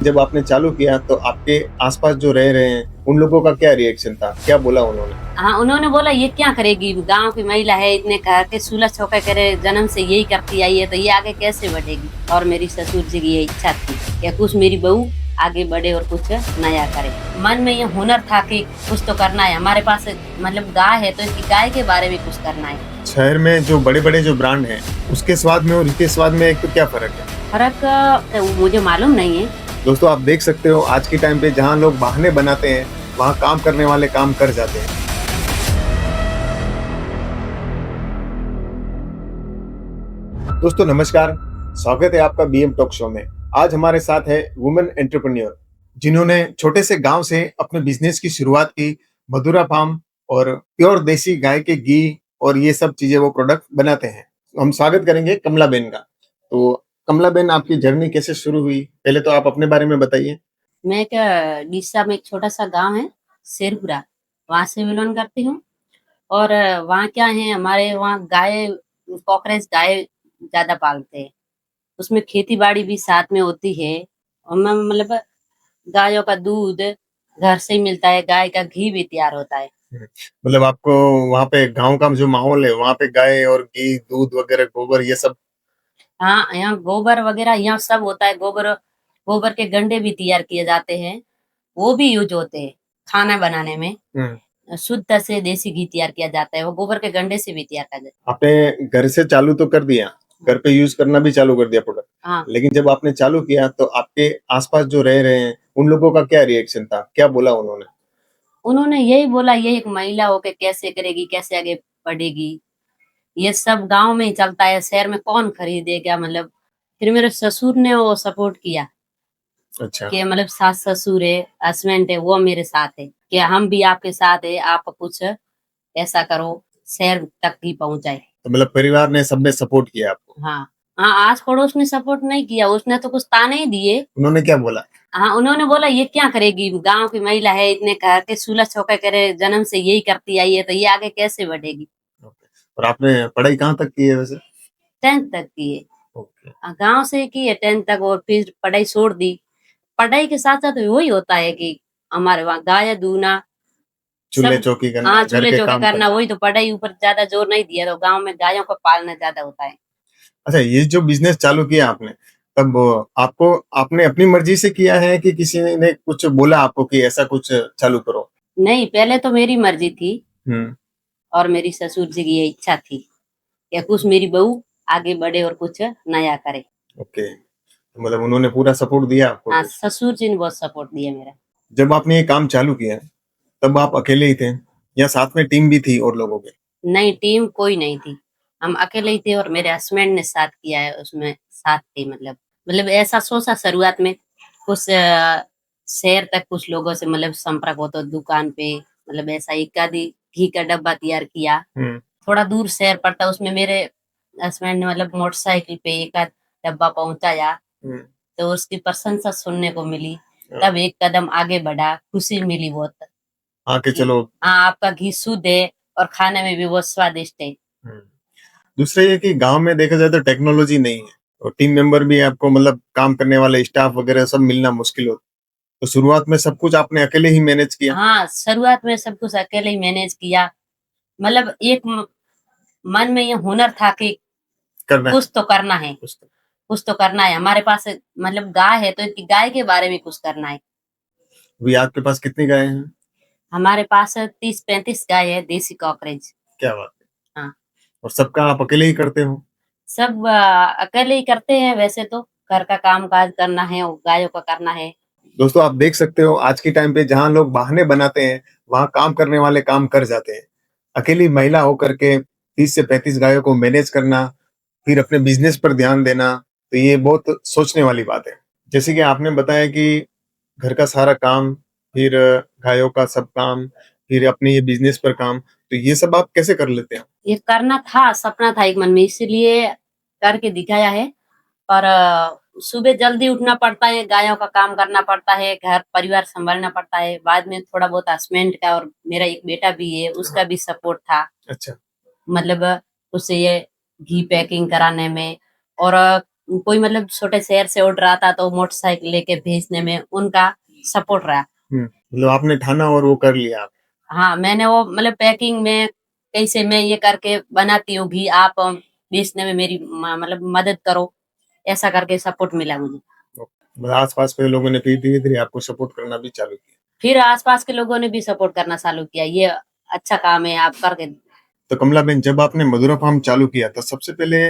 जब आपने चालू किया तो आपके आसपास जो रह रहे हैं उन लोगों का क्या रिएक्शन था? क्या बोला उन्होंने? हाँ, उन्होंने बोला ये क्या करेगी? गाँव की महिला है, इतने घर के चूल्हा-चौका करे, जन्म से यही करती आई है, तो ये आगे कैसे बढ़ेगी? और मेरी ससुर जी की ये इच्छा थी कि कुछ मेरी बहू आगे बढ़े और कुछ नया करे। मन में ये हुनर था कि कुछ तो करना है। हमारे पास मतलब गाय है, तो इसकी गाय के बारे में कुछ करना है। शहर में जो बड़े-बड़े जो ब्रांड हैं, उसके स्वाद में और इनके स्वाद में एक तो क्या फ़र्क है? फ़र्क मुझे मालूम नहीं है। दोस्तों आप देख सकते हो आज के टाइम पे जहाँ लोग बहाने बनाते हैं, वहाँ काम करने वाले काम कर जाते हैं। दोस्तों नमस्कार, स्वागत है आपका बीएम टॉक शो में। आज हमारे साथ है वुमेन एंटरप्रेन्योर, जिन्होंने छोटे से गाँव से अपने बिज़नेस की शुरुआत की, मधुरा फार्म और प्योर देसी गाय के घी और ये सब चीज़ें वो प्रोडक्ट बनाते हैं। हम स्वागत करेंगे कमला बेन का। तो कमला बेन आपकी जर्नी कैसे शुरू हुई? पहले तो आप अपने बारे में बताइए। मैं क्या डीसा में एक छोटा-सा गाँव है, शेरपुरा, वहाँ से बिलॉन्ग करती हूँ। और वहाँ क्या है, हमारे वहाँ गाय कॉकरेज गाय ज़्यादा पालते हैं। उसमें खेती-बाड़ी भी साथ में होती है और मैं मतलब गायों का दूध घर से ही मिलता है, गाय का घी भी तैयार होता है। मतलब आपको वहाँ पे गाँव का जो माहौल है, वहाँ पे गाय और घी, दूध वगैरह, गोबर ये सब। हाँ, यहाँ गोबर वगैरह यहाँ सब होता है, गोबर गोबर के गंडे भी तैयार किए जाते हैं, वो भी यूज़ होते हैं खाना बनाने में। हुँ। शुद्ध से देसी घी तैयार किया जाता है, वो गोबर के गंडे से भी तैयार किया जाता आपने घर से चालू तो कर दिया, है। घर पे यूज़ करना भी चालू कर दिया प्रोडक्ट। हाँ। लेकिन जब आपने चालू किया तो आपके आस-पास जो रह रहे हैं, उन लोगों का क्या रिएक्शन था? क्या बोला उन्होंने? उन्होंने यही बोला, ये एक महिला होके कैसे करेगी, कैसे आगे बढ़ेगी? ये सब गाँव में ही चलता है, शहर में कौन खरीदेगा मतलब। फिर मेरे ससुर ने वो सपोर्ट किया अच्छा, कि मतलब सास-ससुर है, हस्बैंड है, वो मेरे साथ है कि हम भी आपके साथ हैं, आप कुछ ऐसा करो, शहर तक ही पहुँच जाए। तो मतलब परिवार ने सबने सपोर्ट किया आपको। हाँ। हाँ, आस-पड़ोस ने सपोर्ट नहीं किया, उसने तो कुछ ताने ही दिए। उन्होंने क्या बोला? हाँ, उन्होंने बोला ये क्या करेगी? गाँव की महिला है, इतने घर के चूल्हा-चौका करे, जन्म से यही करती आई है, तो ये आगे कैसे बढ़ेगी? ओके। और आपने पढ़ाई कहाँ तक की है वैसे? 10th तक की है। ओके। गाँव से की है 10th तक और फिर पढ़ाई छोड़ दी। पढ़ाई के साथ-साथ वही होता है कि हमारे वहाँ गाय दूना सब। चूल्हे-चौकी हाँ, करना, घर के चूल्हे-चौके काम करना, करना। वही तो पढ़ाई ऊपर ज़्यादा जोर नहीं दिया, तो गाँव में गायों को पालना ज़्यादा होता है। अच्छा, ये जो बिज़नेस चालू किया आपने, तब आपको आपने अपनी मर्ज़ी से किया है कि किसी ने कुछ बोला आपको कि ऐसा कुछ चालू करो? नहीं, पहले तो मेरी मर्ज़ी थी हुँ, और मेरी ससुर जी की ये इच्छा थी कि कुछ मेरी बहू आगे बढ़े और कुछ नया करे। ओके। मतलब उन्होंने पूरा सपोर्ट दिया आपको हाँ, फिर। ससुर जी ने बहुत सपोर्ट दिया मेरा। जब आपने ये काम चालू किया, तब आप अकेले ही थे या साथ में टीम भी थी और लोगों की? नहीं, टीम कोई नहीं थी। हम अकेले ही थे और मेरे हस्बैंड ने साथ किया है उसमें, साथ थे मतलब ऐसा सोचा शुरुआत में कुछ शहर तक कुछ लोगों से मतलब संपर्क हो तो दुकान पे मतलब ऐसा एकाधी घी का डब्बा तैयार किया। हुँ, थोड़ा दूर शहर पड़ता, उसमें मेरे हस्बैंड ने मतलब मोटरसाइकिल पे एक आध डब्बा पहुँचाया, हुँ, तो उसकी प्रशंसा सुनने को मिली। हाँ, तब एक कदम आगे बढ़ा, खुशी मिली बहुत हाँ कि कि चलो। हाँ, आपका घी शुद्ध है और खाने में भी बहुत स्वादिष्ट है। हुँ, दूसरा ये कि गाँव में देखा जाए तो टेक्नोलॉजी नहीं है और टीम मेंबर भी आपको मतलब काम करने वाले स्टाफ वगैरह सब मिलना मुश्किल होता है। तो शुरुआत में सब कुछ आपने अकेले ही मैनेज किया? हाँ, शुरुआत में सब कुछ अकेले ही मैनेज किया। मतलब एक मन में ये हुनर था कि करना है कुछ तो करना है, कुछ तो। कुछ तो करना है। हमारे पास मतलब गाय है, तो इसकी गाय के बारे में कुछ करना है। अभी आपके पास कितनी गायें हैं? हमारे पास 30-35 गाय है, देसी कॉकरेज। क्या बात है! हाँ, और सबका आप अकेले ही करते हो? सब अकेले ही करते हैं वैसे तो। घर का काम-काज करना है और गायों का करना है। दोस्तों आप देख सकते हो आज के टाइम पे जहाँ लोग बहाने बनाते हैं, वहाँ काम करने वाले काम कर जाते हैं। अकेली महिला होकर के 30 से 35 गायों को मैनेज करना, फिर अपने बिज़नेस पर ध्यान देना, तो ये बहुत सोचने वाली बात है। जैसे कि आपने बताया कि घर का सारा काम, फिर गायों का सब काम, फिर अपने ये बिज़नेस पर काम, तो ये सब आप कैसे कर लेते हैं? ये करना था, सपना था एक मन में, इसीलिए करके दिखाया है। पर सुबह जल्दी उठना पड़ता है, गायों का काम करना पड़ता है, घर परिवार सँभालना पड़ता है। बाद में थोड़ा बहुत हस्बैंड का और मेरा एक बेटा भी है, उसका भी सपोर्ट था। अच्छा, मतलब उसे ये घी पैकिंग कराने में और कोई मतलब छोटे शहर से ऑर्डर आता तो मोटरसाइकिल लेके भेजने में उनका सपोर्ट रहा। मतलब आपने ठाना और वो कर लिया आप। हाँ, मैंने वो मतलब पैकिंग में कैसे मैं ये करके बनाती हूँ घी, आप बेचने में मेरी मतलब मदद करो, ऐसा करके सपोर्ट मिला मुझे। मतलब आसपास के लोगों ने फिर धीरे धीरे आपको सपोर्ट करना भी चालू किया। फिर आसपास के लोगों ने भी सपोर्ट करना चालू किया, ये अच्छा काम है, आप करके। तो कमला बहन, जब आपने मधुरा फार्म चालू किया तो सबसे पहले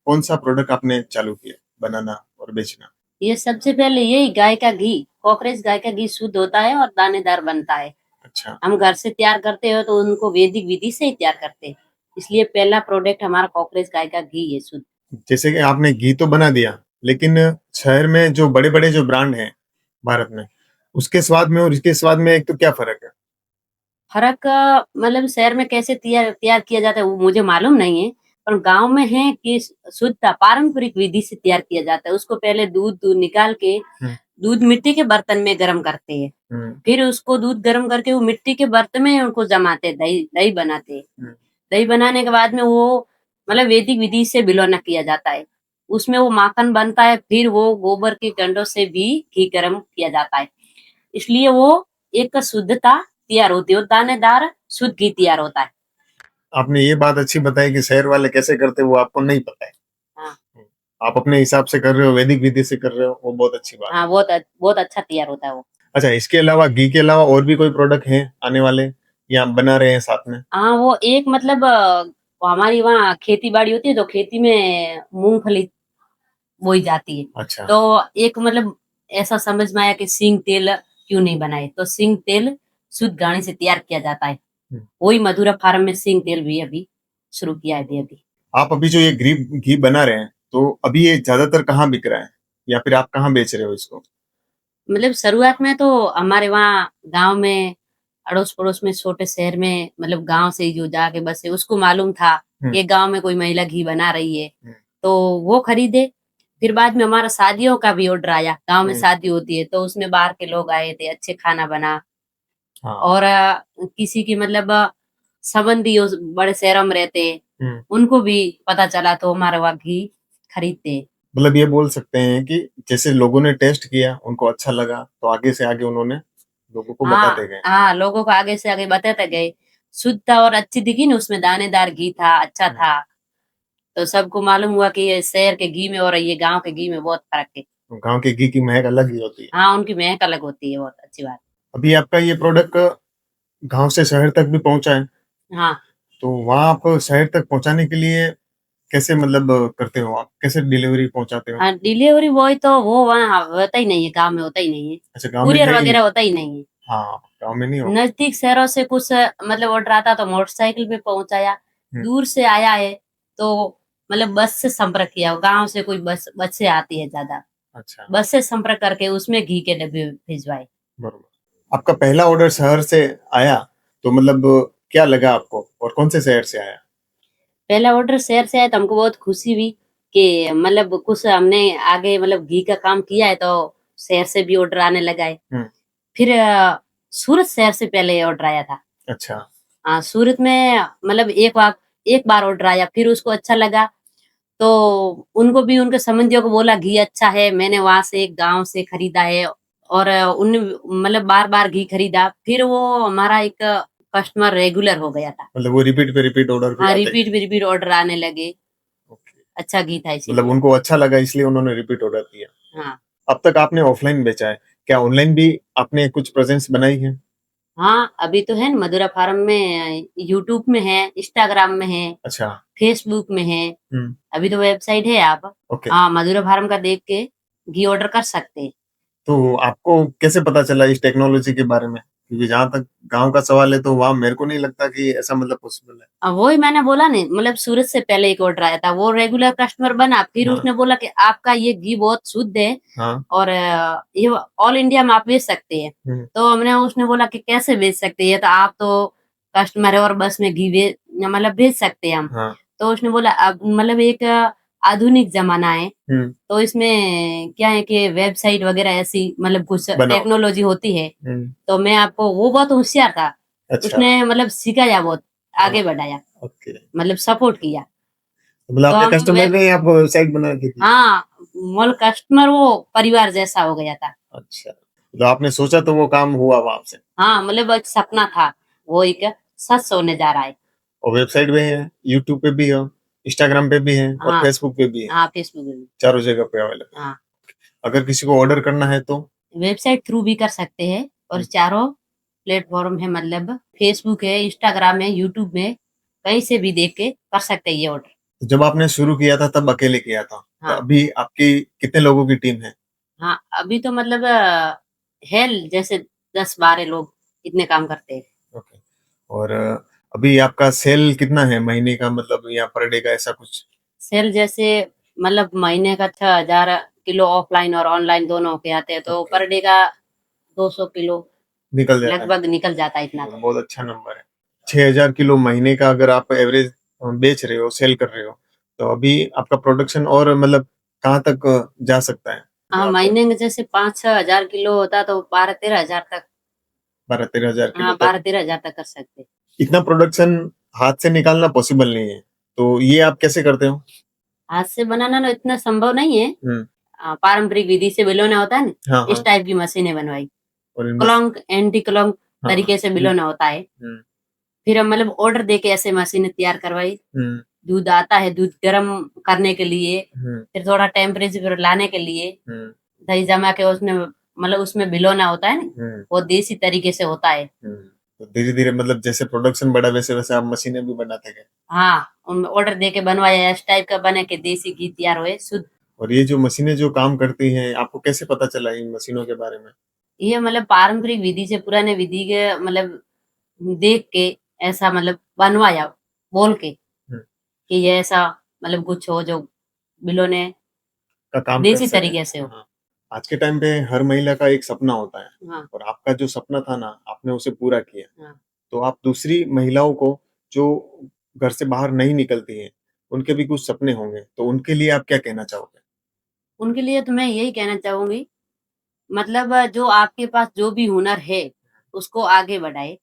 कौन सा प्रोडक्ट आपने चालू किया बनाना और बेचना? ये सबसे पहले यही गाय का घी, कॉकरेज गाय का घी शुद्ध होता है और दानेदार बनता है। अच्छा। हम घर से तैयार करते हो तो उनको वैदिक विधि से ही तैयार करते हैं, इसलिए पहला प्रोडक्ट हमारा कॉकरेज गाय का घी है शुद्ध। जैसे कि आपने घी तो बना दिया, लेकिन शहर में जो बड़े बड़े जो ब्रांड हैं भारत में, उसके स्वाद में और इसके स्वाद में एक तो क्या फर्क है? फर्क मतलब शहर में कैसे तैयार तैयार किया जाता है वो मुझे मालूम नहीं है, पर गांव में है कि शुद्ध पारंपरिक विधि से तैयार किया जाता है। उसको पहले दूध निकाल के हम्म, दूध मिट्टी के बर्तन में गर्म करते हैं, फिर उसको दूध गर्म करके वो मिट्टी के बर्तन में उनको जमाते हैं, दही दही बनाते हैं। दही बनाने के बाद में वो मतलब वैदिक विधि से भिगोना किया जाता है, उसमें वो माखन बनता है, फिर वो गोबर के कंडों से भी घी गर्म किया जाता है, इसलिए वो एक शुद्धता तैयार होती है और दानेदार शुद्ध घी तैयार होता है। आपने ये बात अच्छी बताई कि शहर वाले कैसे करते हैं वो आपको नहीं पता है। हाँ, आप अपने हिसाब से कर रहे हो, वैदिक विधि से कर रहे हो, वो बहुत अच्छी बात है। हाँ, बहुत अच्छा तैयार होता है वो। अच्छा, इसके अलावा घी के अलावा और भी कोई प्रोडक्ट हैं आने वाले या बना रहे हैं साथ में? हाँ, वो एक मतलब हमारी वहाँ खेती बाड़ी होती है तो खेती में मूंगफली बोई जाती है। अच्छा। तो एक मतलब ऐसा समझ में आया कि सिंग तेल क्यों नहीं बनाए, तो सिंग तेल शुद्ध घानी से तैयार किया जाता है। वही मधुरा फार्म में सिंग तेल भी अभी शुरू किया है अभी। आप अभी जो ये घी घी बना रहे हैं, तो अभी ये ज्यादातर कहाँ बिक रहा है या फिर आप कहाँ बेच रहे हो इसको? मतलब शुरुआत में तो हमारे वहाँ गांव में अड़ोस पड़ोस में छोटे शहर में मतलब गांव से जो जाके बसे उसको मालूम था ये गांव में कोई महिला घी बना रही है, तो वो खरीदे। फिर बाद में हमारा शादियों का भी ऑर्डर आया, गांव में शादी होती है तो उसमें बाहर के लोग आए थे, अच्छे खाना बना। हाँ। और किसी की मतलब संबंधी बड़े शहरों में रहते हैं, उनको भी पता चला तो हमारे वहाँ घी खरीदते हैं। मतलब ये बोल सकते हैं कि जैसे लोगों ने टेस्ट किया, उनको अच्छा लगा, तो आगे से आगे उन्होंने लोगों को बताते गए। हाँ, लोगों को आगे से आगे बताते गए, शुद्ध था और अच्छी दिखी ना, उसमें दानेदार घी था, अच्छा था, तो सबको मालूम हुआ कि ये शहर के घी में और ये गांव के घी में बहुत फर्क है। गांव के घी की महक अलग ही होती है। हाँ, उनकी महक अलग होती है, बहुत अच्छी बात। अभी आपका ये प्रोडक्ट गांव से शहर तक भी पहुंचा है, हाँ, तो वहां आप शहर तक पहुंचाने के लिए कैसे मतलब करते हो आप? कैसे डिलीवरी पहुंचाते हो? हाँ, डिलीवरी बॉय तो वो वहाँ होता ही नहीं है, गांव में होता ही नहीं है, अच्छा, गांव में कुरियर है ही नहीं। वगैरह होता ही नहीं है। हाँ, गांव में नहीं हो। नजदीक शहरों से कुछ मतलब ऑर्डर आता तो मोटरसाइकिल पे पहुंचाया, दूर से आया है तो मतलब बस से संपर्क किया, गांव से कोई बस से आती है ज्यादा, अच्छा। बस से संपर्क करके उसमें घी के डब्बे भिजवाए। बरोबर। आपका पहला ऑर्डर शहर से आया, तो मतलब क्या लगा आपको और कौन से शहर से आया? पहला ऑर्डर शहर से आया तो हमको बहुत खुशी हुई कि मतलब कुछ हमने आगे मतलब घी का काम किया है तो शहर से भी ऑर्डर आने लगा है। फिर सूरत शहर से पहले ऑर्डर आया था। अच्छा। हाँ, सूरत में मतलब एक बार ऑर्डर आया, फिर उसको अच्छा लगा तो उनको भी उनके संबंधियों को बोला घी अच्छा है, मैंने वहां से एक गांव से खरीदा है, और उन मतलब बार बार घी खरीदा, फिर वो हमारा एक कस्टमर रेगुलर हो गया था। मतलब वो रिपीट पे रिपीट ऑर्डर भी हाँ, आते हैं। रिपीट ऑर्डर आने लगे, ओके। अच्छा घी था मतलब इसीलिए। उनको अच्छा लगा इसलिए उन्होंने रिपीट ऑर्डर दिया। हाँ, अब तक आपने ऑफलाइन बेचा है, क्या ऑनलाइन भी आपने कुछ प्रेजेंस बनाई है? हाँ, अभी तो है ना, मधुरा फार्म में यूट्यूब में है, इंस्टाग्राम में है, अच्छा। फेसबुक में है, अभी तो वेबसाइट है, आप ओके। हाँ मधुरा फार्म का देख के घी ऑर्डर कर सकते हैं। तो आपको कैसे पता चला इस टेक्नोलॉजी के बारे में? क्योंकि जहां तक गांव का सवाल है, तो वहां मेरे को नहीं लगता कि ऐसा मतलब पॉसिबल है। अब वही मैंने बोला नहीं, मतलब सूरत से पहले एक ऑर्डर आया था, वो रेगुलर कस्टमर बना, फिर उसने बोला कि आपका ये घी बहुत शुद्ध है, हाँ। और ये ऑल इंडिया में आप बेच सकते हैं। तो हमने उसने बोला कि कैसे बेच सकते हैं, तो आप तो कस्टमर है और बस में घी मतलब बेच सकते हैं हम। हाँ। तो उसने बोला अब मतलब एक आधुनिक जमाना है, तो इसमें क्या है कि वेबसाइट वगैरह ऐसी मतलब कुछ टेक्नोलॉजी होती है, तो मैं आपको, वो बहुत होशियार था। अच्छा। उसने मतलब सिखाया, बहुत आगे बढ़ाया, ओके। मतलब सपोर्ट किया। मतलब तो आपके हम कस्टमर ने आपको वेबसाइट बना के दी? हाँ, मॉल कस्टमर वो परिवार जैसा हो गया था। अच्छा, तो आपने सोचा तो वो काम हुआ वहां से। हाँ, मतलब एक सपना था, वो एक सच होने जा रहा है। और वेबसाइट पे है, यूट्यूब पे भी हो, इंस्टाग्राम पे भी है और हाँ, फेसबुक पे भी है, हाँ, फेसबुक पे भी। चारों जगह पे अवेलेबल। हाँ, अगर किसी को ऑर्डर करना है तो वेबसाइट थ्रू भी कर सकते हैं और चारों प्लेटफ़ॉर्म है, मतलब फेसबुक है, इंस्टाग्राम है, यूट्यूब में, कहीं से भी देख के कर सकते हैं ये ऑर्डर। जब आपने शुरू किया था तब अकेले किया था, तो हाँ, अभी आपकी कितने लोगों की टीम है? हाँ, अभी तो मतलब है जैसे 10-12 लोग इतने काम करते हैं। ओके। और अभी आपका सेल कितना है महीने का, मतलब या पर डे का, ऐसा कुछ? सेल जैसे मतलब महीने का 6,000 किलो ऑफलाइन और ऑनलाइन दोनों होके आते हैं, तो ओके, पर डे का 200 किलो निकल जाता है। लगभग निकल जाता है इतना तो। बहुत अच्छा नंबर है। 6000 किलो महीने का अगर आप एवरेज बेच रहे हो, सेल कर रहे हो, तो अभी आपका प्रोडक्शन और मतलब कहाँ तक जा सकता है? जो हाँ, आप महीने में जैसे 5-6 हज़ार किलो होता तो 12-13 हज़ार तक। 12-13 हजार हाँ, किलो तक। 12-13 हज़ार तक कर सकते। इतना प्रोडक्शन हाथ से निकालना पॉसिबल नहीं है, तो ये आप कैसे करते हो? हाथ से बनाना ना इतना संभव नहीं है। हम्म। पारंपरिक विधि से बिलोना होता है ना, हाँ इस हाँ। टाइप की मशीनें बनवाई। और इनमें क्लॉन्क, एंटी क्लॉन्क हाँ हाँ। तरीके से बिलोना होता है। हम्म। फिर हम मतलब ऑर्डर देके ऐसे मशीनें तैयार करवाई। हम्म। दूध आता है, दूध गर्म करने के लिए, हम्म। फिर थोड़ा टेम्परेचर पर लाने के लिए, हम्म। दही जमा के उसमें मतलब उसमें भिगोना होता है ना, हम्म। वो देसी तरीके से होता है। हम्म। तो धीरे धीरे मतलब जैसे प्रोडक्शन बढ़ा वैसे वैसे आप मशीनें भी बनाते गए। हाँ, उनमें ऑर्डर देके बनवाया, इस टाइप का बने के देसी घी तैयार हुए शुद्ध। और ये जो मशीनें जो काम करती हैं, आपको कैसे पता चला इन मशीनों के बारे में? ये मतलब पारंपरिक विधि से, पुराने विधि के मतलब देख के ऐसा मतलब बनवाया, बोल के हम्म, कि ये ऐसा मतलब कुछ हो जो बिलोने का काम कर देसी सके। तरीके से हो। हाँ। आज के टाइम पे हर महिला का एक सपना होता है, हाँ, और आपका जो सपना था ना, आपने उसे पूरा किया। हाँ। तो आप दूसरी महिलाओं को जो घर से बाहर नहीं निकलती हैं, उनके भी कुछ सपने होंगे, तो उनके लिए आप क्या कहना चाहोगे? उनके लिए तो मैं यही कहना चाहूँगी, मतलब जो आपके पास जो भी हुनर है, उसको आगे बढ़ाएँ।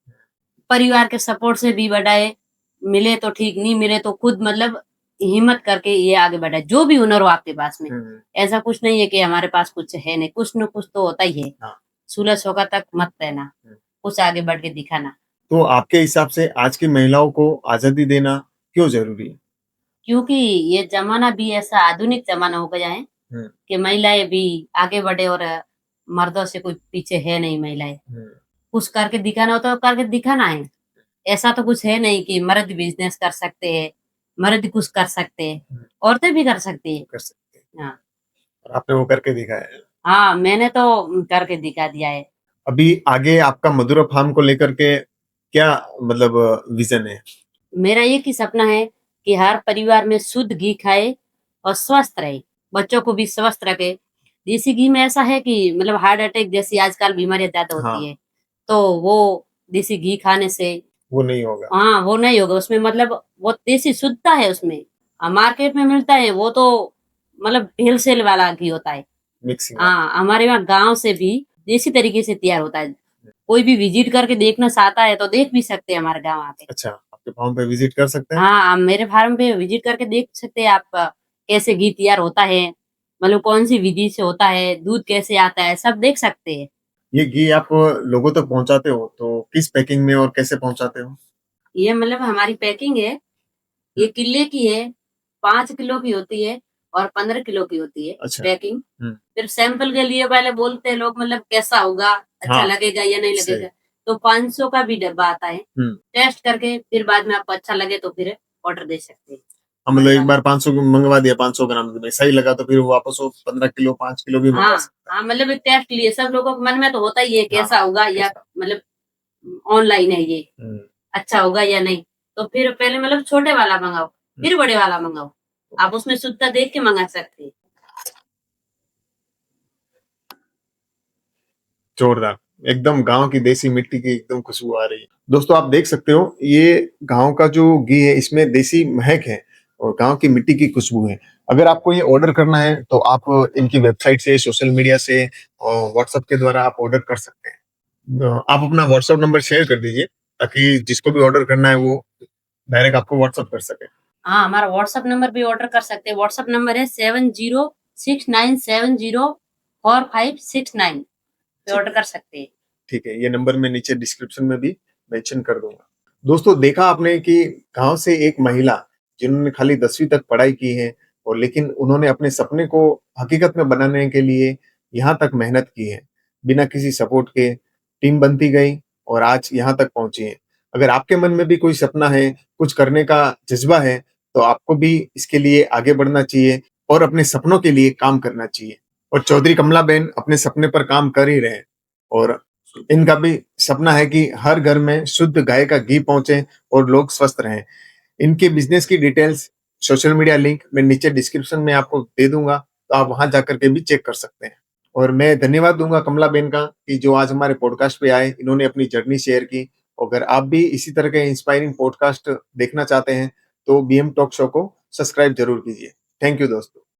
परिवार के सपोर्ट से भी बढ़ाएँ, मिले तो ठीक, नहीं मिले तो खुद मतलब हिम्मत करके ये आगे बढ़ाएँ, जो भी हुनर हो आपके पास में। हम्म। ऐसा कुछ नहीं है कि हमारे पास कुछ है नहीं, कुछ न कुछ तो होता ही है। हाँ। सूला-चौका तक मत रहना, हम्म। कुछ आगे बढ़ के दिखाना। तो आपके हिसाब से आज की महिलाओं को आजादी देना क्यों जरूरी है? क्योंकि ये ज़माना भी ऐसा आधुनिक ज़माना हो गया है हम्म। कि महिलाएँ भी आगे बढ़े और मर्दों से कोई पीछे है नहीं महिलाएँ। हम्म। कुछ करके दिखाना हो तो करके दिखाना है। ऐसा तो कुछ है नहीं कि मर्द बिज़नेस कर सकते हैं, मर्द कुछ कर सकते हैं, हम्म, औरतें भी कर सकती हैं। कर सकते हैं। हाँ, और आपने वो करके दिखाया है। हाँ, मैंने तो करके दिखा दिया है। अभी आगे आपका मधुरा फार्म को लेकर के क्या मतलब विजन है? मेरा एक ही सपना है कि हर परिवार में शुद्ध घी खाए और स्वस्थ रहे, बच्चों को भी स्वस्थ रखे। देसी घी में ऐसा है कि मतलब हार्ट अटैक जैसी आजकल बीमारियाँ ज़्यादा होती हाँ, है, तो वो देसी घी खाने से वो नहीं होगा। हाँ, वो नहीं होगा उसमें, मतलब वो देसी शुद्धता है उसमें। मार्केट में मिलता है वो तो मतलब भेल-सेल वाला घी होता है। मिक्सिंग वाला। हाँ, हमारे वहाँ गाँव से भी देसी तरीके से तैयार होता है। कोई भी विज़िट करके देखना चाहता है तो देख भी सकते हैं हमारे गाँव आके। अच्छा, आपके फार्म पे विजिट कर सकते हैं? हाँ, आप मेरे फार्म पे विज़िट करके देख सकते हैं आप कैसे घी तैयार होता है, मतलब कौन-सी विधि से होता है, दूध कैसे आता है, सब देख सकते हैं। ये घी आप लोगों तक पहुंचाते हो तो किस पैकिंग में और कैसे पहुंचाते हो? ये मतलब हमारी पैकिंग है, ये किले की है, 5 किलो की होती है और 15 किलो की होती है अच्छा। पैकिंग। हम्म। फिर सैंपल के लिए पहले बोलते हैं लोग मतलब कैसा होगा, अच्छा हाँ, लगेगा या नहीं सही। लगेगा, तो 500 का भी डब्बा आता है। हम्म। टेस्ट करके फिर बाद में आपको अच्छा लगे तो फिर ऑर्डर दे सकते हैं। हाँ, मतलब बड़े एक वाला। बार 500 मंगवा दिया, 500 ग्राम में सही लगा तो फिर वापस वो 15 किलो 5 किलो भी मंगवा हाँ, सकता हाँ, मतलब एक टेस्ट लिए सब लोगों के मन में तो होता ही है है। हाँ, कैसा होगा, या कैसा? मतलब ऑनलाइन है ये, हम्म। अच्छा होगा या नहीं। तो फिर पहले मतलब छोटे वाला मंगाओ, हम्म। फिर बड़े वाला मंगाओ। आप उसमें शुद्धता देख के मंगा सकते हैं। जोरदार, एकदम गांव की देसी मिट्टी की एकदम खुशबू आ रही है। दोस्तों आप देख सकते हो, ये गांव का जो घी है इसमें देसी महक है और गांव की मिट्टी की खुशबू है। अगर आपको ये ऑर्डर करना है तो आप इनकी वेबसाइट से, सोशल मीडिया से और व्हाट्सएप के द्वारा आप ऑर्डर कर सकते हैं। आप अपना व्हाट्सएप नंबर शेयर कर दीजिए ताकि जिसको भी ऑर्डर करना है वो डायरेक्ट आपको व्हाट्सएप कर सके। हाँ, हमारा व्हाट्सएप नंबर भी ऑर्डर कर सकते हैं। व्हाट्सएप नंबर है 69704569 पे ऑर्डर कर सकते हैं। ठीक है, ये नंबर मैं नीचे डिस्क्रिप्शन में भी मेंशन कर दूंगा। दोस्तों, देखा आपने कि गांव से एक महिला जिन्होंने खाली 10वीं तक पढ़ाई की है और लेकिन उन्होंने अपने सपने को हकीकत में बनाने के लिए यहाँ तक मेहनत की है। बिना किसी सपोर्ट के टीम बनती गई और आज यहाँ तक पहुंची है। अगर आपके मन में भी कोई सपना है, कुछ करने का जज्बा है, तो आपको भी इसके लिए आगे बढ़ना चाहिए और अपने सपनों के लिए काम करना चाहिए। और चौधरी कमलाबेन अपने सपने पर काम कर ही रहे हैं और इनका भी सपना है कि हर घर में शुद्ध गाय का घी पहुंचे और लोग स्वस्थ रहें। इनके बिजनेस की डिटेल्स, सोशल मीडिया लिंक मैं नीचे डिस्क्रिप्शन में आपको दे दूंगा, तो आप वहां जाकर के भी चेक कर सकते हैं। और मैं धन्यवाद दूंगा कमला बेन का कि जो आज हमारे पॉडकास्ट पे आए, इन्होंने अपनी जर्नी शेयर की। अगर आप भी इसी तरह के इंस्पायरिंग पॉडकास्ट देखना चाहते हैं तो बीएम टॉक शो को सब्सक्राइब जरूर कीजिए। थैंक यू दोस्तों।